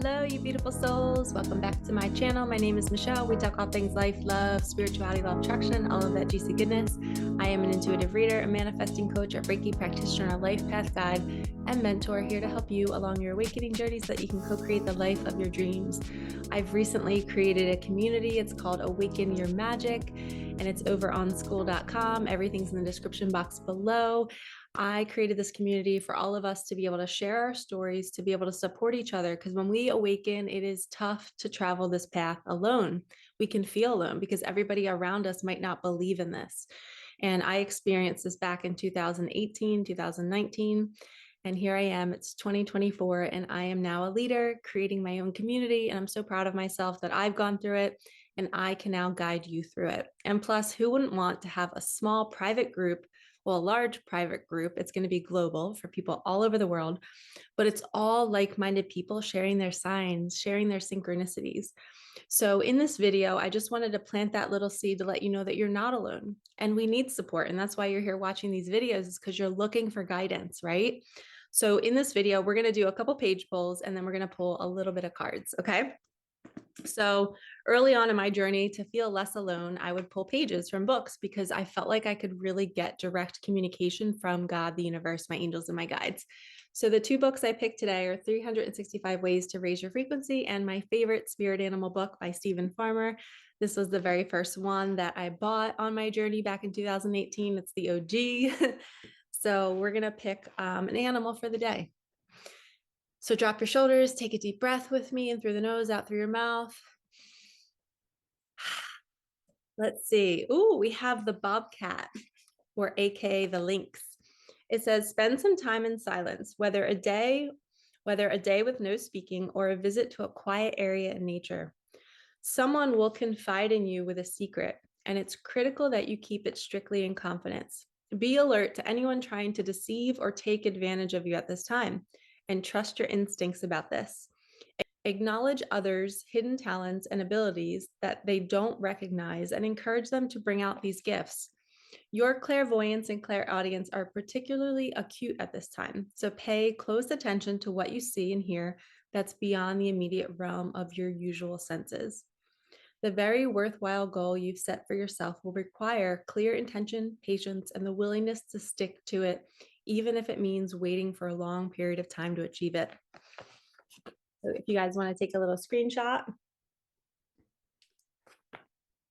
Hello, you beautiful souls. Welcome back to my channel. My name is Michelle. We talk all things life, love, spirituality, law of attraction, all of that juicy goodness. I am an intuitive reader, a manifesting coach, a Reiki practitioner, a life path guide, and mentor here to help you along your awakening journey so that you can co-create the life of your dreams. I've recently created a community. It's called Awaken Your Magic, and it's over on school.com. Everything's in the description box below. I created this community for all of us to be able to share our stories, to be able to support each other. Because when we awaken, it is tough to travel this path alone. We can feel alone because everybody around us might not believe in this. And I experienced this back in 2018, 2019. And here I am, it's 2024, and I am now a leader creating my own community. And I'm so proud of myself that I've gone through it and I can now guide you through it. And plus, who wouldn't want to have a small private group? Well, a large private group. It's going to be global for people all over the world, but it's all like-minded people sharing their signs, sharing their synchronicities. So in this video, I just wanted to plant that little seed to let you know that you're not alone and we need support. And that's why you're here watching these videos, is because you're looking for guidance, right? So in this video, we're going to do a couple page pulls and then we're going to pull a little bit of cards. Okay. So early on in my journey to feel less alone, I would pull pages from books because I felt like I could really get direct communication from God, the universe, my angels, and my guides. So the two books I picked today are 365 Ways to Raise Your Frequency and my favorite spirit animal book by Stephen Farmer. This was the very first one that I bought on my journey back in 2018. It's the OG. So we're going to pick an animal for the day. So drop your shoulders, take a deep breath with me, in through the nose, out through your mouth. Let's see. Ooh, we have the bobcat, or AKA the lynx. It says, spend some time in silence, whether a day with no speaking or a visit to a quiet area in nature. Someone will confide in you with a secret, and it's critical that you keep it strictly in confidence. Be alert to anyone trying to deceive or take advantage of you at this time, and trust your instincts about this. Acknowledge others' hidden talents and abilities that they don't recognize and encourage them to bring out these gifts. Your clairvoyance and clairaudience are particularly acute at this time, so pay close attention to what you see and hear that's beyond the immediate realm of your usual senses. The very worthwhile goal you've set for yourself will require clear intention, patience, and the willingness to stick to it, even if it means waiting for a long period of time to achieve it. So if you guys want to take a little screenshot.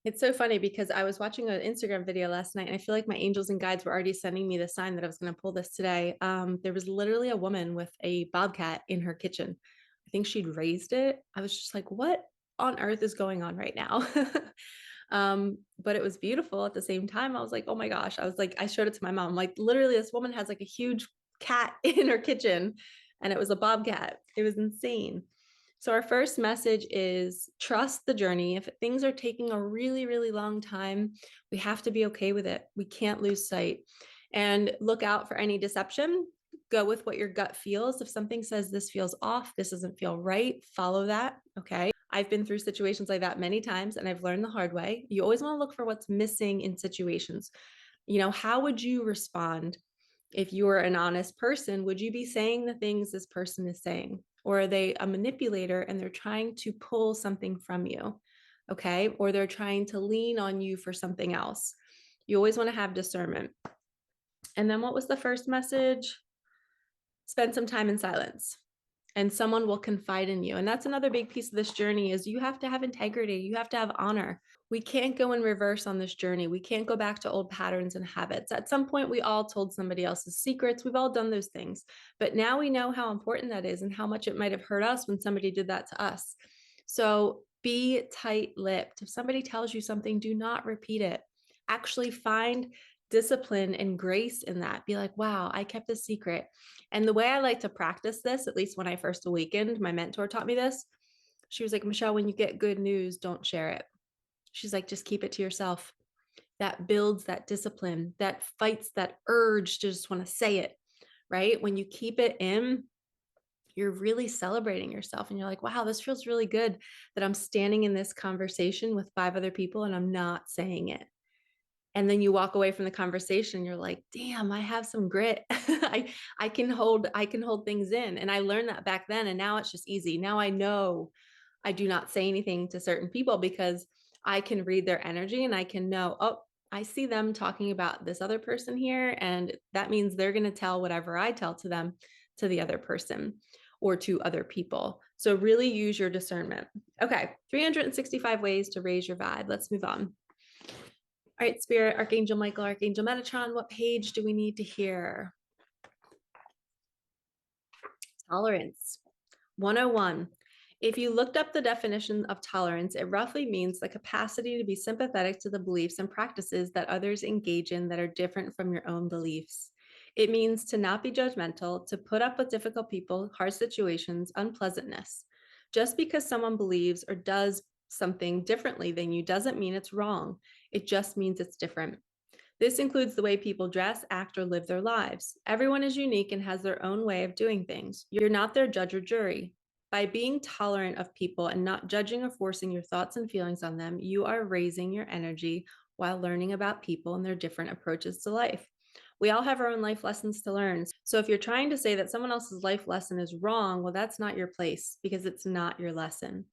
It's so funny because I was watching an Instagram video last night and I feel like my angels and guides were already sending me the sign that I was going to pull this today. There was literally a woman with a bobcat in her kitchen. I think she'd raised it. I was just like, what on earth is going on right now? But it was beautiful at the same time. I was like, oh my gosh. I was like, I showed it to my mom. Like, literally, this woman has like a huge cat in her kitchen and it was a bobcat. It was insane. So our first message is trust the journey. If things are taking a really, really long time, we have to be okay with it. We can't lose sight. And look out for any deception. Go with what your gut feels. If something says this feels off, this doesn't feel right, follow that. Okay. I've been through situations like that many times and I've learned the hard way. You always want to look for what's missing in situations. You know, how would you respond if you were an honest person? Would you be saying the things this person is saying? Or are they a manipulator and they're trying to pull something from you? Okay. Or they're trying to lean on you for something else. You always want to have discernment. And then what was the first message? Spend some time in silence and someone will confide in you. And that's another big piece of this journey, is you have to have integrity. You have to have honor. We can't go in reverse on this journey. We can't go back to old patterns and habits. At some point, we all told somebody else's secrets. We've all done those things. But now we know how important that is and how much it might have hurt us when somebody did that to us. So be tight-lipped. If somebody tells you something, do not repeat it. Actually find discipline and grace in that. Be like, wow, I kept a secret. And the way I like to practice this, at least when I first awakened, my mentor taught me this. She was like, Michelle, when you get good news, don't share it. She's like, just keep it to yourself. That builds that discipline, that fights that urge to just want to say it, right? When you keep it in, you're really celebrating yourself and you're like, wow, this feels really good that I'm standing in this conversation with 5 other people and I'm not saying it. And then you walk away from the conversation, you're like, damn, I have some grit. I can hold things in. And I learned that back then. And now it's just easy. Now I know I do not say anything to certain people because I can read their energy and I can know, oh, I see them talking about this other person here. And that means they're going to tell whatever I tell to them to the other person or to other people. So really use your discernment. Okay, 365 ways to raise your vibe. Let's move on. All right, Spirit, Archangel Michael, Archangel Metatron, what page do we need to hear? Tolerance. 101. If you looked up the definition of tolerance, it roughly means the capacity to be sympathetic to the beliefs and practices that others engage in that are different from your own beliefs. It means to not be judgmental, to put up with difficult people, hard situations, unpleasantness. Just because someone believes or does something differently than you doesn't mean it's wrong. It just means it's different. This includes the way people dress, act, or live their lives. Everyone is unique and has their own way of doing things. You're not their judge or jury. By being tolerant of people and not judging or forcing your thoughts and feelings on them, you are raising your energy while learning about people and their different approaches to life. We all have our own life lessons to learn. So if you're trying to say that someone else's life lesson is wrong, well, that's not your place because it's not your lesson.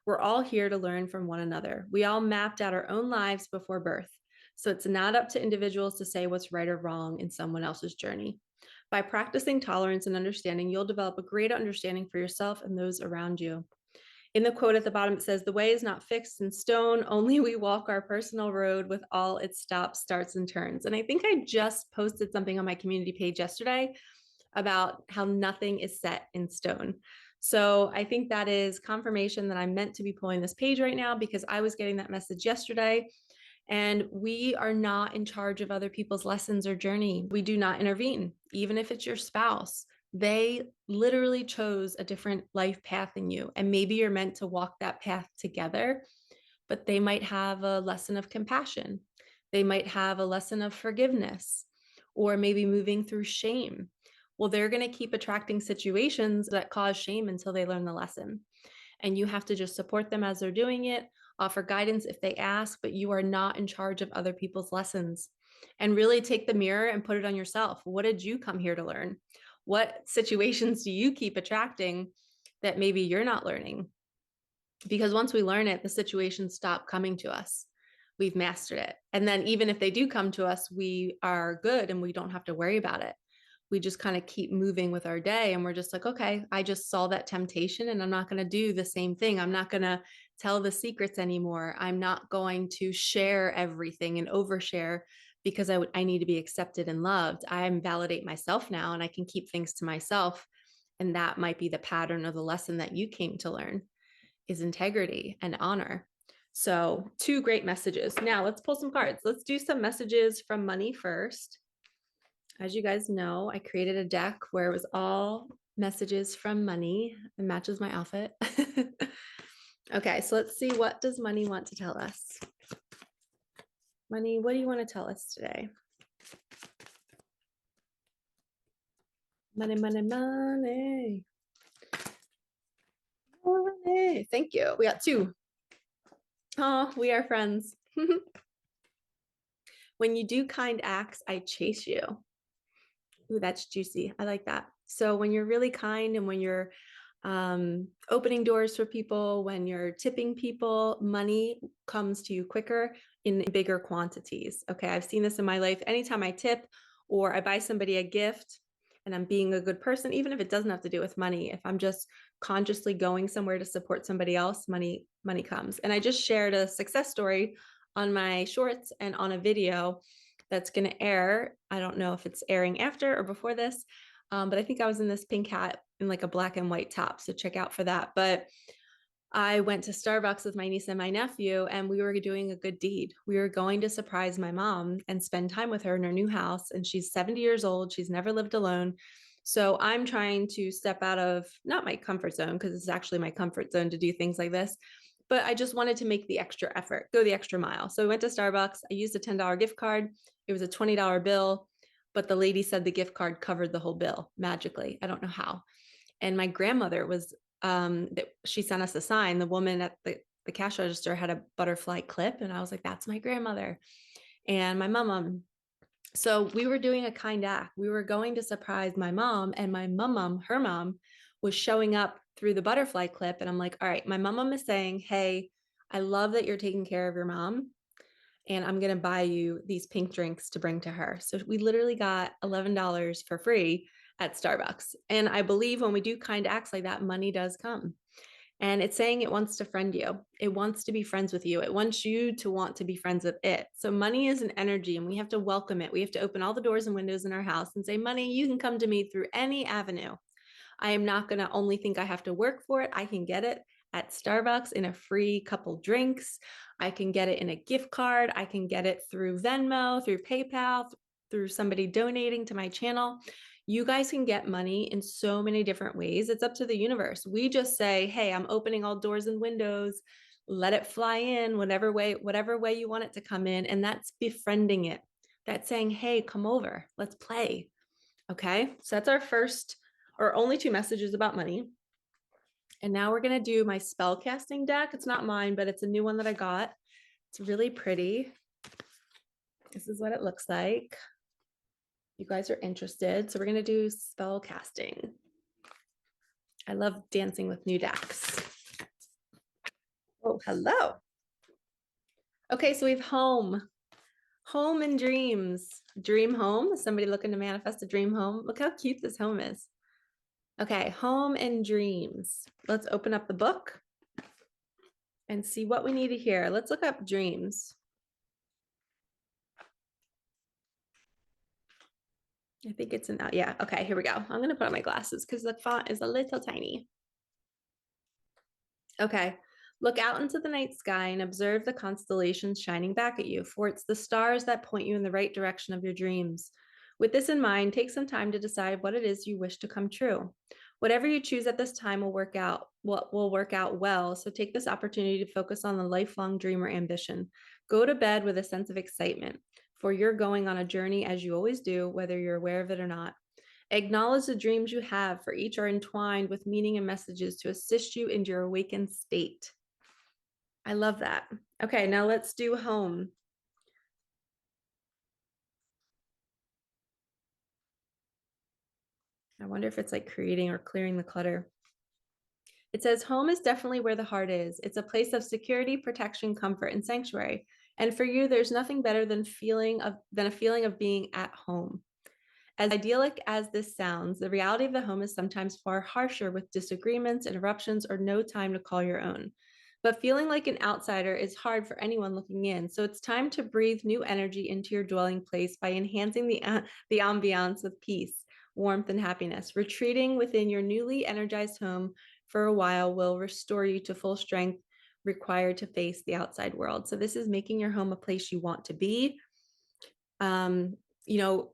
We're all here to learn from one another. We all mapped out our own lives before birth. So it's not up to individuals to say what's right or wrong in someone else's journey. By practicing tolerance and understanding, you'll develop a greater understanding for yourself and those around you. In the quote at the bottom, it says, "The way is not fixed in stone, only we walk our personal road with all its stops, starts, and turns." And I think I just posted something on my community page yesterday about how nothing is set in stone. So I think that is confirmation that I'm meant to be pulling this page right now because I was getting that message yesterday. And we are not in charge of other people's lessons or journey. We do not intervene, even if it's your spouse. They literally chose a different life path than you. And maybe you're meant to walk that path together, but they might have a lesson of compassion. They might have a lesson of forgiveness, or maybe moving through shame. Well, they're going to keep attracting situations that cause shame until they learn the lesson. And you have to just support them as they're doing it, offer guidance if they ask, but you are not in charge of other people's lessons. And really take the mirror and put it on yourself. What did you come here to learn? What situations do you keep attracting that maybe you're not learning? Because once we learn it, the situations stop coming to us. We've mastered it. And then even if they do come to us, we are good and we don't have to worry about it. We just kind of keep moving with our day and we're just like, okay, I just saw that temptation and I'm not going to do the same thing. I'm not going to tell the secrets anymore. I'm not going to share everything and overshare because I need to be accepted and loved. I validate myself now and I can keep things to myself. And that might be the pattern or the lesson that you came to learn is integrity and honor. So 2 great messages. Now let's pull some cards. Let's do some messages from money first. As you guys know, I created a deck where it was all messages from money. It matches my outfit. Okay, so let's see, what does money want to tell us? Money, what do you want to tell us today? Money, money, money. Money. Thank you. We got 2. Oh, we are friends. When you do kind acts, I chase you. Ooh, that's juicy. I like that. So when you're really kind and when you're opening doors for people, when you're tipping people, money comes to you quicker in bigger quantities. Okay, I've seen this in my life. Anytime I tip or I buy somebody a gift and I'm being a good person, even if it doesn't have to do with money, if I'm just consciously going somewhere to support somebody else, money comes. And I just shared a success story on my shorts and on a video that's going to air. I don't know if it's airing after or before this, but I think I was in this pink hat in like a black and white top. So check out for that. But I went to Starbucks with my niece and my nephew, and we were doing a good deed. We were going to surprise my mom and spend time with her in her new house. And she's 70 years old. She's never lived alone. So I'm trying to step out of not my comfort zone, because it's actually my comfort zone to do things like this. But I just wanted to make the extra effort, go the extra mile. So I went to Starbucks. I used a $10 gift card. It was a $20 bill, but the lady said the gift card covered the whole bill magically. I don't know how. And my grandmother was, she sent us a sign. The woman at the cash register had a butterfly clip. And I was like, that's my grandmother. and my mom. So we were doing a kind act. We were going to surprise my mom, and my mom, her mom, was showing up through the butterfly clip. And I'm like, all right, my mom is saying, hey, I love that you're taking care of your mom, and I'm going to buy you these pink drinks to bring to her. So we literally got $11 for free at Starbucks. And I believe when we do kind acts like that, money does come. And it's saying it wants to friend you. It wants to be friends with you. It wants you to want to be friends with it. So money is an energy, and we have to welcome it. We have to open all the doors and windows in our house and say, money, you can come to me through any avenue. I am not going to only think I have to work for it. I can get it at Starbucks in a free couple drinks. I can get it in a gift card. I can get it through Venmo, through PayPal, through somebody donating to my channel. You guys can get money in so many different ways. It's up to the universe. We just say, hey, I'm opening all doors and windows. Let it fly in whatever way you want it to come in. And that's befriending it. That's saying, hey, come over. Let's play. Okay. So that's our first or only two messages about money. And now we're going to do my spell casting deck. It's not mine, but it's a new one that I got. It's really pretty. This is what it looks like. You guys are interested. So we're going to do spell casting. I love dancing with new decks. Oh, hello. Okay, so we have home. Home and dreams. Dream home. Somebody looking to manifest a dream home. Look how cute this home is. Okay, home and dreams. Let's open up the book and see what we need to hear. Let's look up dreams. I think it's yeah, okay, here we go. I'm gonna put on my glasses because the font is a little tiny. Okay, look out into the night sky and observe the constellations shining back at you, for it's the stars that point you in the right direction of your dreams. With this in mind, take some time to decide what it is you wish to come true. Whatever you choose at this time will work out well. So take this opportunity to focus on the lifelong dream or ambition. Go to bed with a sense of excitement, for you're going on a journey as you always do, whether you're aware of it or not. Acknowledge the dreams you have, for each are entwined with meaning and messages to assist you in your awakened state. I love that. Okay, now let's do home. I wonder if it's like creating or clearing the clutter. It says home is definitely where the heart is. It's a place of security, protection, comfort, and sanctuary. And for you, there's nothing better than a feeling of being at home. As idyllic as this sounds, the reality of the home is sometimes far harsher, with disagreements, interruptions, or no time to call your own. But feeling like an outsider is hard for anyone looking in. So it's time to breathe new energy into your dwelling place by enhancing the ambiance with peace, warmth, and happiness. Retreating within your newly energized home for a while will restore you to full strength required to face the outside world. So this is making your home a place you want to be. You know,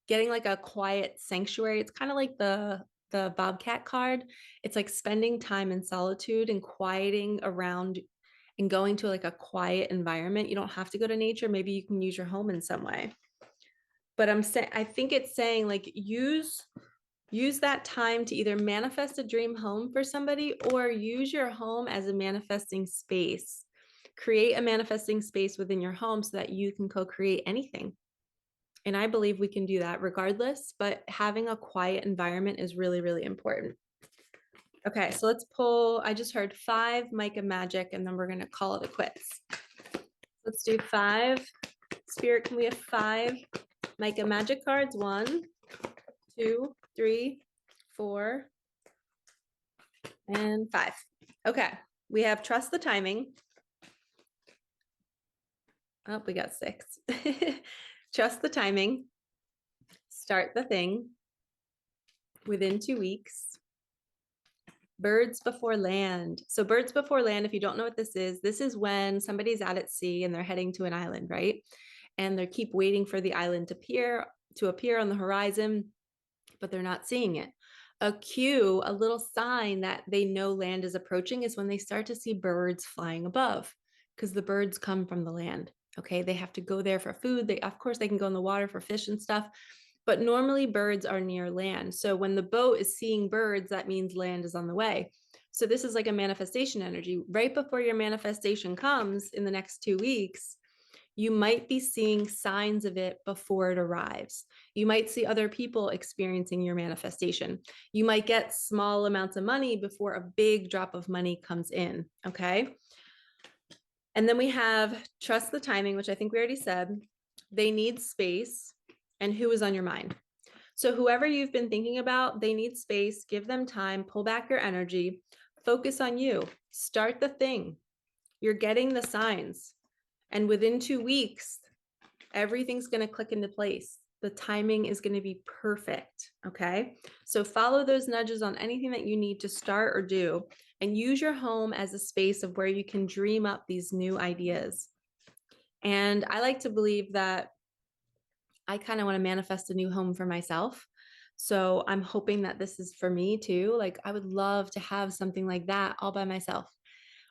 getting like a quiet sanctuary. It's kind of like the Bobcat card. It's like spending time in solitude and quieting around and going to like a quiet environment. You don't have to go to nature. Maybe you can use your home in some way. But I think it's saying like use that time to either manifest a dream home for somebody or use your home as a manifesting space. Create a manifesting space within your home so that you can co-create anything. And I believe we can do that regardless, but having a quiet environment is really, really important. Okay, so let's pull, I just heard 5 Micah magic, and then we're gonna call it a quits. Let's do 5. Spirit, can we have 5 Micah magic cards? 1, 2, 3, 4, and 5. Okay, we have trust the timing. Oh, we got 6. Trust the timing. Start the thing within 2 weeks. Birds before land. So birds before land, if you don't know what this is when somebody's out at sea and they're heading to an island, right? And they keep waiting for the island to appear on the horizon, but they're not seeing it. A cue, a little sign that they know land is approaching, is when they start to see birds flying above, because the birds come from the land. Okay, they have to go there for food. Of course, they can go in the water for fish and stuff, but normally birds are near land. So when the boat is seeing birds, that means land is on the way. So this is like a manifestation energy. Right before your manifestation comes in the next 2 weeks, You might be seeing signs of it before it arrives. You might see other people experiencing your manifestation. You might get small amounts of money before a big drop of money comes in, okay? And then we have trust the timing, which I think we already said. They need space. And who is on your mind? So whoever you've been thinking about, they need space. Give them time, pull back your energy, focus on you, start the thing. You're getting the signs. And within 2 weeks, everything's going to click into place. The timing is going to be perfect. Okay. So follow those nudges on anything that you need to start or do, and use your home as a space of where you can dream up these new ideas. And I like to believe that I kind of want to manifest a new home for myself. So I'm hoping that this is for me too. Like, I would love to have something like that all by myself,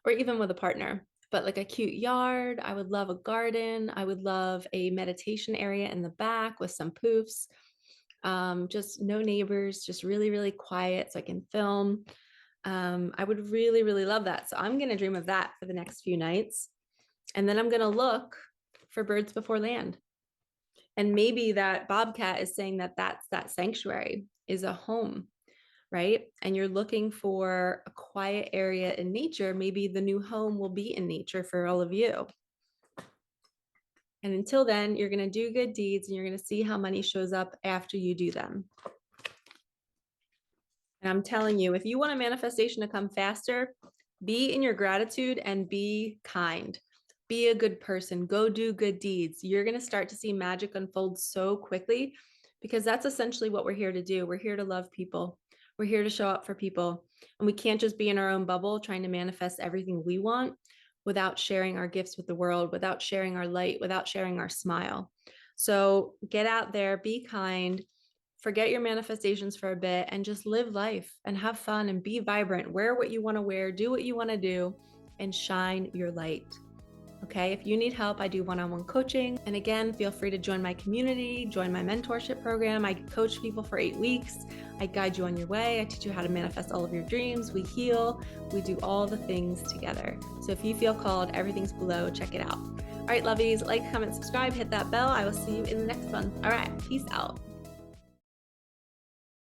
or even with a partner, but like a cute yard. I would love a garden. I would love a meditation area in the back with some poofs. Just no neighbors, just really, really quiet so I can film. I would really, really love that. So I'm going to dream of that for the next few nights. And then I'm going to look for birds before land. And maybe that bobcat is saying that that sanctuary is a home, right? And you're looking for a quiet area in nature. Maybe the new home will be in nature for all of you. And until then, you're going to do good deeds, and you're going to see how money shows up after you do them. And I'm telling you, if you want a manifestation to come faster, be in your gratitude and be kind. Be a good person. Go do good deeds. You're going to start to see magic unfold so quickly, because that's essentially what we're here to do. We're here to love people. We're here to show up for people. And we can't just be in our own bubble trying to manifest everything we want without sharing our gifts with the world, without sharing our light, without sharing our smile. So get out there, be kind, forget your manifestations for a bit, and just live life and have fun and be vibrant. Wear what you want to wear, do what you want to do, and shine your light. Okay, if you need help, I do one-on-one coaching. And again, feel free to join my community, join my mentorship program. I coach people for 8 weeks. I guide you on your way. I teach you how to manifest all of your dreams. We heal. We do all the things together. So if you feel called, everything's below. Check it out. All right, lovies, like, comment, subscribe, hit that bell. I will see you in the next one. All right, peace out.